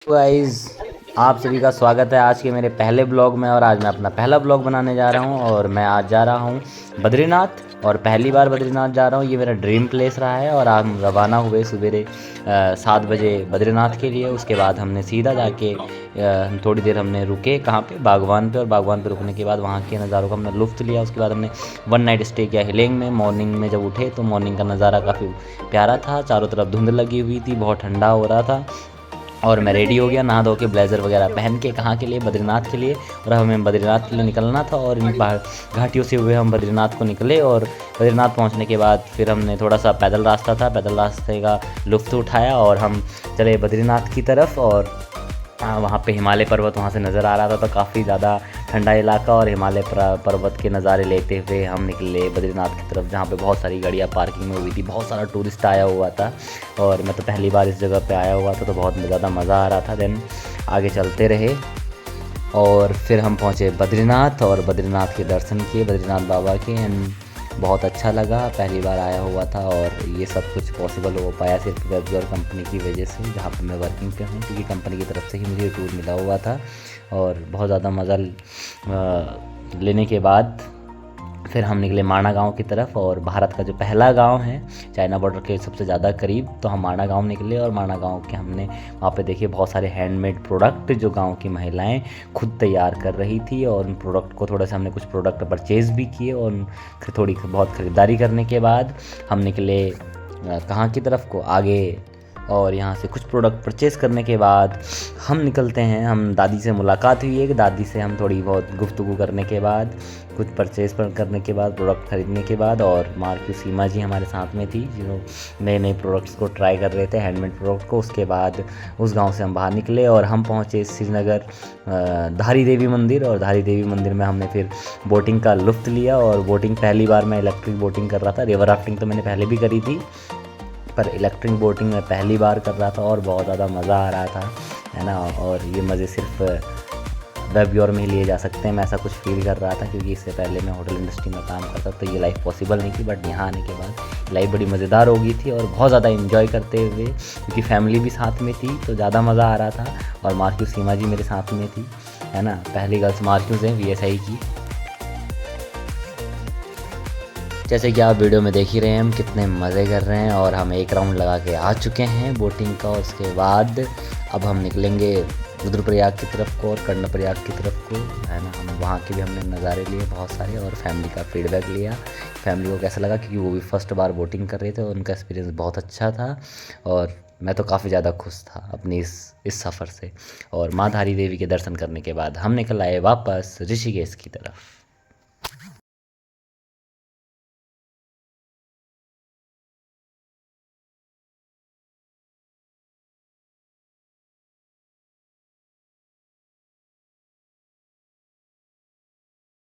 Guys, आप सभी का स्वागत है आज के मेरे पहले ब्लॉग में। और आज मैं अपना पहला ब्लॉग बनाने जा रहा हूं और मैं आज जा रहा हूं बद्रीनाथ। और पहली बार बद्रीनाथ जा रहा हूं, ये मेरा ड्रीम प्लेस रहा है। और हम रवाना हुए सवेरे 7 बजे बद्रीनाथ के लिए। उसके बाद हमने सीधा जाके थोड़ी देर हमने रुके कहाँ पे, बागवान पे। और बागवान पे रुकने के बाद वहाँ के नज़ारों का हमने लुत्फ़ लिया। उसके बाद हमने 1 नाइट स्टे किया हिलिंग में। मॉर्निंग में जब उठे तो मॉर्निंग का नज़ारा काफ़ी प्यारा था, चारों तरफ धुंध लगी हुई थी, बहुत ठंडा हो रहा था। और मैं रेडी हो गया नहा धो के, ब्लेज़र वगैरह पहन के। कहाँ के लिए? बद्रीनाथ के लिए। और हमें बद्रीनाथ के लिए निकलना था। और इन पहाड़ घाटियों से हुए हम बद्रीनाथ को निकले। और बद्रीनाथ पहुँचने के बाद फिर हमने थोड़ा सा पैदल रास्ता था, पैदल रास्ते का लुत्फ़ उठाया और हम चले बद्रीनाथ की तरफ। और वहाँ पे हिमालय पर्वत वहाँ से नज़र आ रहा था, तो काफ़ी ज़्यादा ठंडा इलाका। और हिमालय पर्वत के नज़ारे लेते हुए हम निकले बद्रीनाथ की तरफ, जहाँ पे बहुत सारी गाड़ियाँ पार्किंग में हुई थी, बहुत सारा टूरिस्ट आया हुआ था। और मैं तो पहली बार इस जगह पे आया हुआ था, तो बहुत ज़्यादा मज़ा आ रहा था। देन आगे चलते रहे और फिर हम पहुँचे बद्रीनाथ। और बद्रीनाथ के दर्शन किए, बद्रीनाथ बाबा के। एंड बहुत अच्छा लगा, पहली बार आया हुआ था। और ये सब कुछ पॉसिबल हो पाया सिर्फ वेबजॉर कंपनी की वजह से, जहाँ पर मैं वर्किंग पे हूँ, क्योंकि कंपनी की तरफ से ही मुझे टूर मिला हुआ था। और बहुत ज़्यादा मज़ा लेने के बाद फिर हम निकले माणा गांव की तरफ। और भारत का जो पहला गांव है चाइना बॉर्डर के सबसे ज़्यादा करीब, तो हम माणा गांव निकले। और माणा गांव के हमने वहाँ पे देखे बहुत सारे हैंडमेड प्रोडक्ट जो गांव की महिलाएं खुद तैयार कर रही थी। और उन प्रोडक्ट को थोड़ा सा हमने कुछ प्रोडक्ट परचेज़ भी किए। और थोड़ी बहुत ख़रीदारी करने के बाद हम निकले कहाँ की तरफ को आगे। और यहाँ से कुछ प्रोडक्ट परचेज़ करने के बाद हम निकलते हैं। हम दादी से मुलाकात हुई है, दादी से हम थोड़ी बहुत गुफ्तगू करने के बाद, कुछ परचेज़ करने के बाद, प्रोडक्ट ख़रीदने के बाद। और मार्क्यू सीमा जी हमारे साथ में थी, जो नए नए प्रोडक्ट्स को ट्राई कर रहे थे, हैंडमेड प्रोडक्ट को। उसके बाद उस गांव से हम बाहर निकले और हम पहुंचे श्रीनगर धारी देवी मंदिर। और धारी देवी मंदिर में हमने फिर बोटिंग का लुत्फ़ लिया। और बोटिंग पहली बार मैं इलेक्ट्रिक बोटिंग कर रहा था। रिवर राफ्टिंग तो मैंने पहले भी करी थी, पर इलेक्ट्रिक बोटिंग में पहली बार कर रहा था और बहुत ज़्यादा मज़ा आ रहा था, है ना। और ये मज़े सिर्फ वेबयोर में ही लिए जा सकते हैं। मैं ऐसा कुछ फील कर रहा था, क्योंकि इससे पहले मैं होटल इंडस्ट्री में काम करता, तो ये लाइफ पॉसिबल नहीं थी। बट यहाँ आने के बाद लाइफ बड़ी मज़ेदार हो गई थी और बहुत ज़्यादा इन्जॉय करते हुए, क्योंकि फैमिली भी साथ में थी, तो ज़्यादा मज़ा आ रहा था। और मार्क्यू सीमा जी मेरे साथ में थी, है ना। पहली गर्ल्स मार्क्यू से VSI की। जैसे कि आप वीडियो में देख ही रहे हैं हम कितने मज़े कर रहे हैं। और हम एक राउंड लगा के आ चुके हैं बोटिंग का। उसके बाद अब हम निकलेंगे रुद्रप्रयाग की तरफ को और कर्णप्रयाग की तरफ को, है ना। हम वहाँ के भी हमने नज़ारे लिए बहुत सारे और फैमिली का फीडबैक लिया, फैमिली को कैसा लगा, क्योंकि वो भी फर्स्ट बार बोटिंग कर रहे थे और उनका एक्सपीरियंस बहुत अच्छा था। और मैं तो काफ़ी ज़्यादा खुश था अपनी इस सफ़र से। और माँ धारी देवी के दर्शन करने के बाद हम निकल आए वापस ऋषिकेश की तरफ।